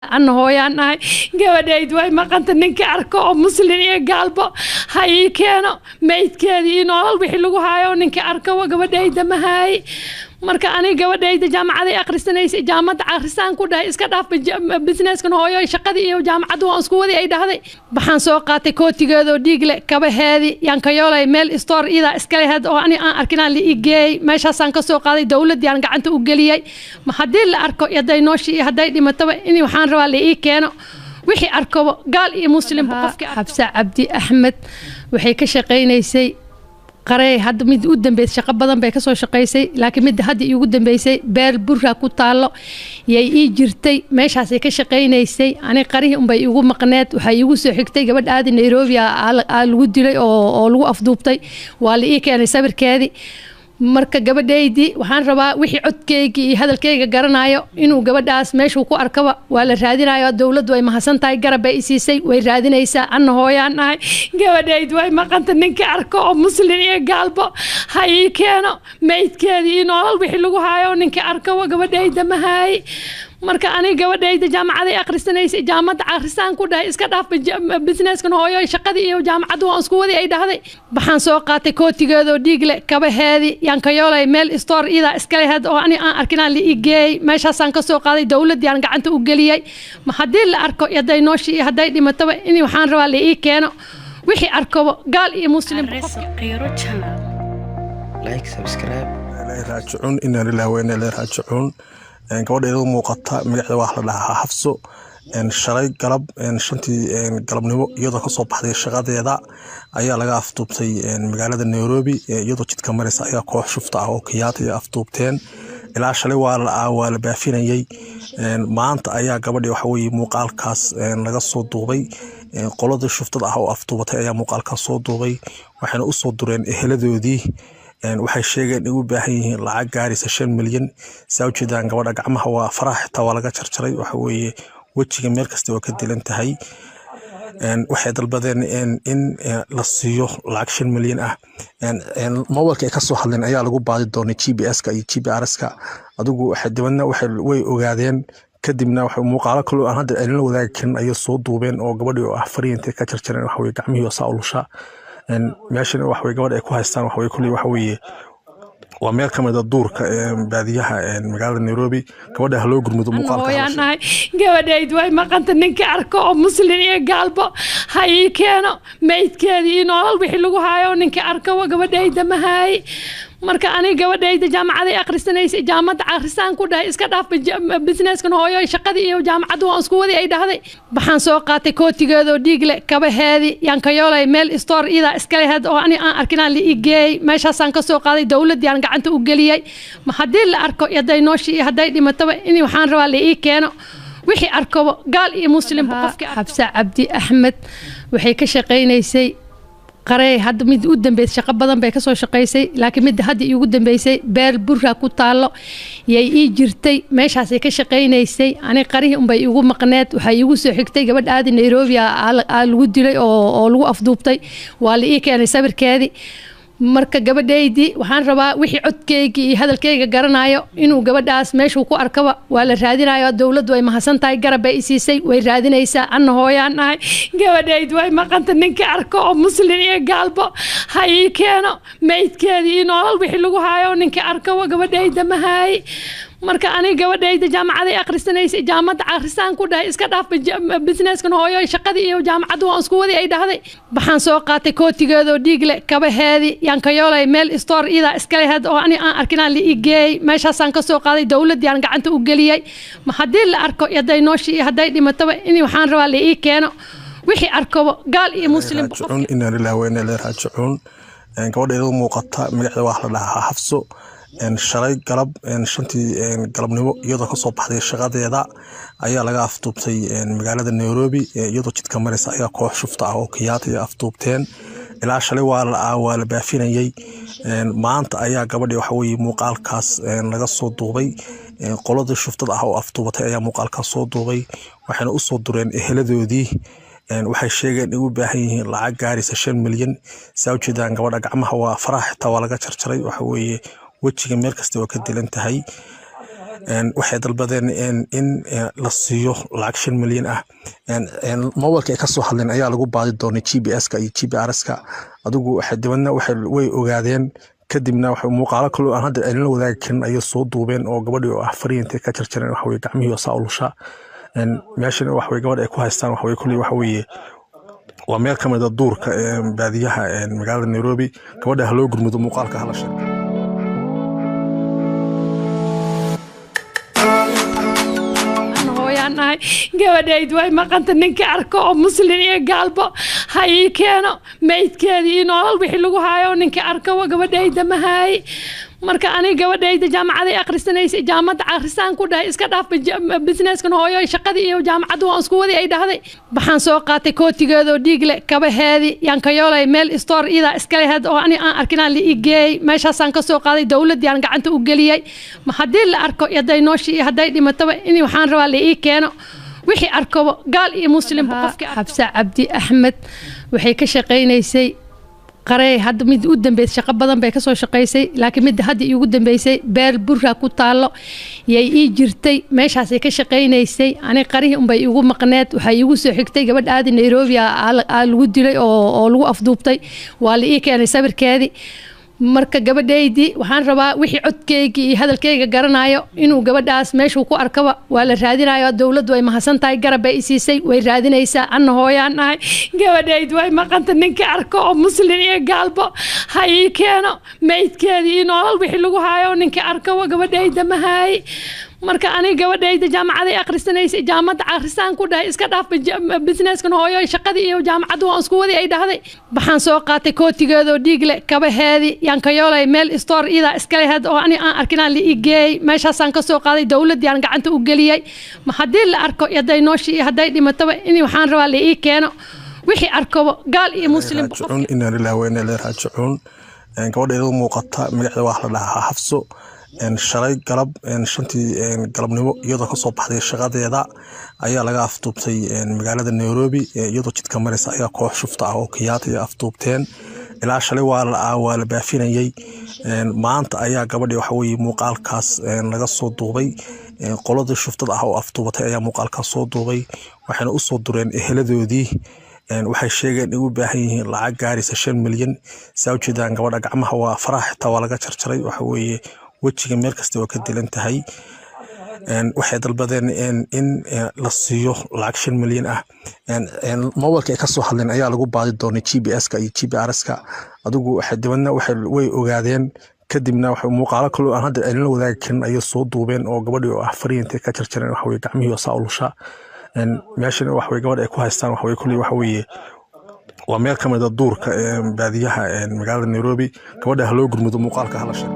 أنا هويان gabadhayd way maqanta ninka arko oo muslim iyo gaalbo hay keeno meydkeedii nolol wixii lagu haayo ninka arko gabadhayda ma hay marka aniga gabadhayda jaamacada akhrisanaysa jaamacada akhrisan ku dhahay iska dhaaf business kan hooyo shaqadii iyo jaamacadu waan isku wadi ay dhahday baxaan soo qaatay kootigeedo dhiigle kabaheedi yaan ka yoolay meel store ida iska leeyahay oo aan arkinaan li igey meeshaasaan ka soo qaaday dawladda yaan gacanta u galiyay ma hadii la arko yaday nooshi haday dhimataba in waxaan rabaa li keeno wixii arko gaal iyo muslim qofkii Xabsa Cabdi Axmed waxay ka shaqeynaysay qaray hadda mid u dambeysay shaqo badan bay ka soo shaqeysay laakiin mid hadda ugu dambeysay beer burra ku taalo yay ii jirtay meeshaas ay ka shaqeynaysay ani qarihi un bay ugu maqneed waxa igu soo xigtay gabadh aad Nairobi lagu dilay oo lagu afduubtay waa la ii keenay sawirkeedii marka gabadhaydii waxaan rabaa wixii codkeyga iyo hadalkeyga garanayo inuu gabadhaas meesha ku arkaba waa la raadinayo dawladdu way mahadsan tahay garab ay siisay way raadinaysaa anna hooyaan nahay gabadhayd way maqanta ninka arko oo muslim iyo gaalbo hay keeno meydkeedii nolol wixii lagu haayo ninka arko gabadhayda ma hay marka aniga gabadhayda jaamacada akhrisanaysa jaamacada akhrisan ku dhahay iska dhaaf business kan hooyo shaqadii iyo jaamacadu waan isku wadi ay dhahday baxaan soo qaatay kootigeedo dhiigle kabaheedi yaan ka yoolay meel store ida iska leeyahay oo aan arkinaan li igey meeshaasaan ka soo qaaday dawladda yaan gacanta u galiyay ma hadii la arko yaday nooshi haday dhimataba in waxaan rabaa li keeno wixii arko gaal iyo muslim qiro channel like subscribe raajicuun inna lillahi wa inna ilayhi raajicuun gabadheedu muuqata magaceeda wax la dhahaa Xafso shalay galab shantii galabnimo iyadoo ka soo baxday shaqadeeda ayaa laga afduubtay magaalada Nairobi iyadoo jidka maraysa ayaa koox shufta ah oo kiyaata ay afduubteen ilaa shalay waa la baafinayay maanta ayaa gabadhii waxa weeye muuqaalkaas laga soo duubay qolada shuftada ah oo afduubatay ayaa muuqaalkaas soo duubay waxayna u soo dureen eheladoodii waxay sheegeen in u baahan yihiin lacag gaaraysa 5 milyan sawjeedaan gabadha gacmaha waa farax xitaa waa laga jarjaray waxa weeye wajiga meel kasta oo ka dilan tahay waxay dalbadeen in la siiyo lacag 5 milyan ah mobilka ay ka soo hadleen ayaa lagu baadi doonay GPS-ka iyo GPRS-ka adigu waxay dibadna way ogaadeen kadibna waxa muuqaalo kale aan hadda la wadaagi karin ay soo duubeen oo gabadhii oo fariintay ka jarjareen waxa weeye gacmihii saa u lusha meeshana wax way gabadh ay ku haystaan wax way kulli wax weeye waa meel kamid ah duurka baadiyaha magaalada Nairobi gabadha loo gurmudo muuqaalka gabadhayd way maqanta ninka arko oo muslim iyo gaalbo hay keeno meydkeedii nolol wixii lagu haayo ninka arko gabadhayda ma hay marka aniga gabadhayda jaamacada akhrisanaysa jaamacada akhrisan ku dhahay iska dhaaf business kan hooyo shaqadii iyo jaamacadu waan isku wadi ay dhahday baxaan soo qaatay kootigeedo dhiigle kabaheedi yaan ka yoolay meel store ida iska leeyahay oo aan arkinaan li igey meeshaasaan ka soo qaaday dawladda yaan gacanta u galiyay ma hadii la arko yaday nooshi haday dhimataba in waxaan rabaa li keeno wixii arko gaal iyo muslim qofkii Xabsa Cabdi Axmed waxay ka shaqeynaysay qaray hadda mid u dambeysay shaqo badan bay ka soo shaqeysay laakiin mid hadda ugu dambeysay beer burra ku taalo yay ii jirtay meeshaas ay ka shaqeynaysay ani qarihi un bay ugu maqneed waxa igu soo xigtay gabadh aad Nairobi lagu dilay oo lagu afduubtay waa la ii keenay sawirkeedii marka gabadhaydii waxaan rabaa wixii codkeyga iyo hadalkeyga garanayo inuu gabadhaas meesha ku arkaba waa la raadinayo dawladdu way mahadsan tahay garab ay siisay way raadinaysaa anna hooyaan nahay gabadhayd way maqanta ninka arko oo muslim iyo gaalbo hay keeno meydkeedii nolol wixii lagu haayo ninka arko gabadhayda ma hay marka aniga gabadhayda jaamacada akhrisanaysa jaamacada akhrisan ku dhahay iska dhaaf business kan hooyo shaqadii iyo jaamacadu waan isku wadi ay dhahday baxaan soo qaatay kootigeedo dhiigle kabaheedi yaan ka yoolay meel store ida iska leeyahay oo aan arkinaan li igey meeshaasaan ka soo qaaday dawladda yaan gacanta u galiyay ma hadii la arko yaday nooshi haday dhimataba in waxaan rabaa li keeno wixii arko gaal iyo muslim inna lillahi wa inna ilayhi raajicuun gabadheedu muuqata magaceeda wax la dhahaa Xafso shalay galab shantii galabnimo iyadoo ka soo baxday shaqadeeda ayaa laga afduubtay magaalada Nairobi iyadoo jidka maraysa ayaa koox shufta ah oo kiyaata ay afduubteen ilaa shalay waa la baafinayay maanta ayaa gabadhii waxa weeye muuqaalkaas laga soo duubay qolada shuftada ah oo afduubatay ayaa muuqaalkaas soo duubay waxayna u soo dureen eheladoodii waxay sheegeen in u baahan yihiin lacag gaaraysa 5 milyan sawjeedaan gabadha gacmaha waa farax xitaa waa laga jarjaray waxa weeye wajiga meel kasta oo ka dilan tahay waxay dalbadeen in la siiyo lacag 5 milyan ah mobilka ay ka soo hadleen ayaa lagu baadi doonay GPS-ka iyo GPRS-ka adigu waxay dibadna way ogaadeen kadibna waxay muuqaalo kale aan hadda aan la wadaagi karin ay soo duubeen oo gabadhii oo fariinta ka jarjareen waxa way gacmihii oo saaluusha meeshan waxa way gabadh ay ku haystaan waxa way kulli waxa way waa meel ka mid ah duurka baadiyaha magaalada Nairobi gabadha loo gurmudo muuqaalka hala sheeg gabadhayd way maqanta ninka arko oo muslim iyo gaalbo hay keeno meydkeedii nolol wixii lagu haayo ninka arko gabadhayda ma hay marka aniga gabadhayda jaamacada akhrisanaysa jaamacada akhrisan ku dhahay iska dhaaf business-kan hooyo shaqadii iyo jaamacadu waan isku wadi ay dhahday baxaan soo qaatay kootigeedo dhiigle kabaheedi yaan ka yoolay meel store ida iska leeyahay oo aan arkinaan li igey meeshaasaan ka soo qaaday dawladda aan gacanta u galiyay ma hadii la arko yaday nooshi haday dhimataba in waxaan rabaa li keeno wixii arko gaal iyo muslim qofkii Xabsa Cabdi Axmed waxay ka shaqeynaysay qaray hadda mid u dambeysay shaqo badan bay ka soo shaqeysay laakiin mid hadda ugu dambeysay beer burra ku taalo yay ii jirtay meeshaas ay ka shaqeynaysay ani qarihi un bay ugu maqneed waxa igu soo xigtay gabadh aad Nairobi lagu dilay oo lagu afduubtay waa la ii keenay sawirkeedii marka gabadhaydii waxaan rabaa wixii codkeyga iyo hadalkeyga garanayo inuu gabadhaas meesha ku arkaba waa la raadinayo dawladdu way mahadsan tahay garab ay siisay way raadinaysaa anna hooyaan nahay gabadhayd way maqanta ninka arko oo muslim iyo gaalbo hay keeno meydkeedii nolol wixii lagu haayo ninka arko gabadhayda ma hay marka aniga gabadhayda jaamacada akhrisanaysa jaamacada akhrisan ku dhahay iska dhaaf business-kan hooyo shaqadii iyo jaamacadu waan isku wadi ay dhahday baxaan soo qaatay kootigeedo dhiigle kabaheedi yaan ka yoolay meel store ida iska leeyahay oo aan arkinaan li igey meeshaasaan ka soo qaaday dawladda aan gacanta u galiyay ma hadii la arko yaday nooshi haday dhimataba in waxaan rabaa li keeno wixii arko gaal iyo muslim qofkii inna lillahi wa inna ilayhi raaji'uun gabadheedu muuqata magaceeda waa la dhahaa Xafso shalay galab shantii galabnimo iyadoo ka soo baxday shaqadeeda ayaa laga afduubtay magaalada Nairobi iyadoo jidka maraysa ayaa koox shufta ah oo kiyaata ay afduubteen ilaa shalay waa la baafinayay maanta ayaa gabadhii waxa weeye muuqaalkaas laga soo duubay qolada shuftada ah oo afduubatay ayaa muuqaalkaas soo duubay waxayna u soo dureen eheladoodii waxay sheegeen inuu baahan yihiin lacag gaaraysa 5 milyan sawjeedaan gabadha gacmaha waa farax xitaa waa laga jarjaray waxa weeye wajiga meel kasta oo ka dilan tahay waxay dalbadeen in la siiyo lacag 5 milyan ah mobilka ay ka soo hadleen ayaa lagu baadi doonay GPS-ka iyo GPRS-ka adigu waxay dibadna way ogaadeen kadibna waxay muuqaalo kale aan hadda aan la wadaagi karin ay soo duubeen oo gabadhii oo fariinta ka jarjareen waxa way gacmihii oo saaluusha meeshan waxa way gabadh ay ku haystaan waxa way kulli waxa way waa meel ka mid ah duurka baadiyaha magaalada Nairobi gabadha loo gurmudo muuqaalka hala sheeg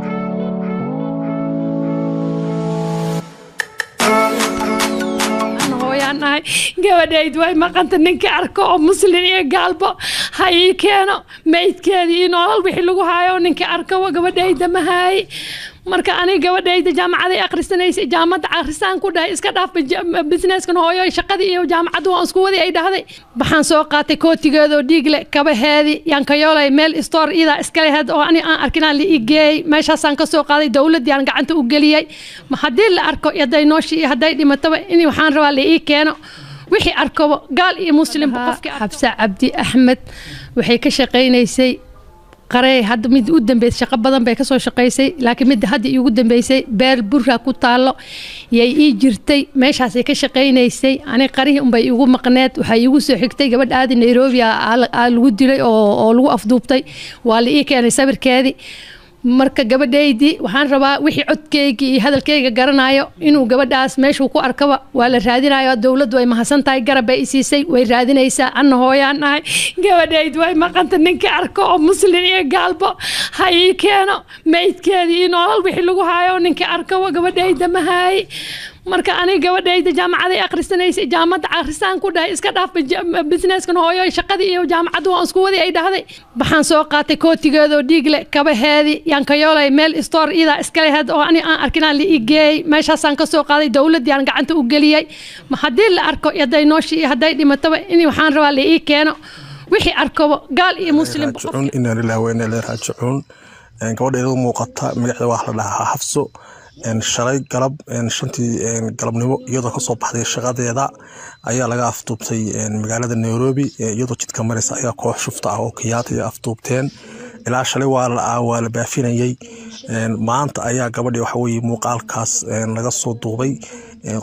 gabadhayd way maqanta ninka arko oo muslim iyo gaalbo hay keeno meydkeedii nolol wixii lagu haayo ninka arko gabadhayda ma hay marka aniga gabadhayda jaamacada akhrisanaysa jaamacada akhrisan ku dhahay iska dhaaf business-kan hooyo shaqadii iyo jaamacadu waan isku wadi ay dhahday baxaan soo qaatay kootigeedo dhiigle kabaheedi yaan ka yoolay meel store ida iska leeyahay oo aan arkinaan li igey meeshaasaan ka soo qaaday dawladda aan gacanta u galiyay ma hadii la arko yaday nooshi haday dhimataba in waxaan rabaa li keeno wixii arko gaal iyo muslim qofkii Xabsa Cabdi Axmed waxay ka shaqeynaysay qaray hadda mid u dambeysay shaqo badan bay ka soo shaqeysay laakiin mid hadda ugu dambeysay beer burra ku taalo yay ii jirtay meeshaas ay ka shaqeynaysay ani qarihi un bay ugu maqneed waxa igu soo xigtay gabadh aad Nairobi lagu dilay oo lagu afduubtay waa la ii keenay sawirkeedii marka gabadhaydii waxaan rabaa wixii codkeyga iyo hadalkeyga garanayo inuu gabadhaas meesha ku arkaba waa la raadinayo dawladdu way mahadsan tahay garab ay siisay way raadinaysaa anna hooyaan nahay gabadhayd way maqanta ninka arko oo muslim iyo gaalbo hay keeno meydkeedii nolol wixii lagu haayo ninka arko gabadhayda ma hay marka aniga gabadhayda jaamacada akhrisanaysa jaamacada akhrisan ku dhahay iska dhaaf business-kan hooyo shaqadii iyo jaamacadu waan isku wadi ay dhahday baxaan soo qaatay kootigeedo dhiigle kabaheedi yaan ka yoolay meel store ida iska leeyahay oo aan arkinaan li igey meeshaasaan ka soo qaaday dawladda aan gacanta u galiyay ma hadii la arko yaday nooshi haday dhimataba in waxaan rabaa li keeno wixii arko gaal iyo muslim inna lillahi wa inna ilayhi raaji'uun gabadheedu muuqata magaceeda waa la dhahaa Xafso shalay galab shantii galabnimo iyadoo kasoo baxday shaqadeeda ayaa laga afduubtay magaalada Nairobi iyadoo jidka maraysa ayaa koox shufta ah oo Kenyatta ay afduubteen ilaa shalay waa la baafinayay maanta ayaa gabadhii waxa weeye muuqaalkaas laga soo duubay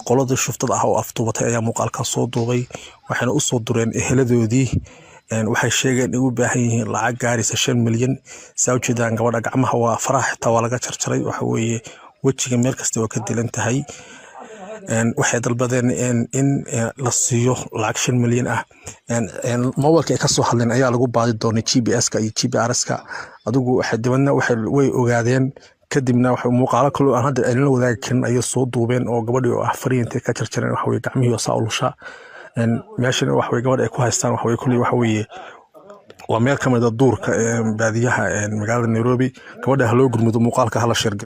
qolada shuftada ah oo afduubatay ayaa muuqaalkaas soo duubay waxayna u soo dureen eheladoodii waxay sheegeen in u baahan yihiin lacag gaaraysa 5 milyan sawjeedaan gabadha gacmaha waa faraha xitaa waa laga jarjaray waxa weeye wajiga meel kasta waa ka dilan tahay waxay dalbadeen in la siiyo lacag 5 milyan ah mobilka ay ka soo hadleen ayaa lagu baadi doonay GPS-ka iyo GPRS-ka adigu waxay dibadna way ogaadeen kadibna waxa muuqaalo kale oo aan hadda la wadaagi karin ay soo duubeen oo gabadhii oo fariintay ka jarjareen waxa weeye gacmihii oo saalusha meeshan waxa weeye gabadha ay ku haystaan waxa weeye kulli waxa weeye waa meel kamid ah duurka baadiyaha magaalada Nairobi gabadha loo gurmudo muuqaalka hala shirga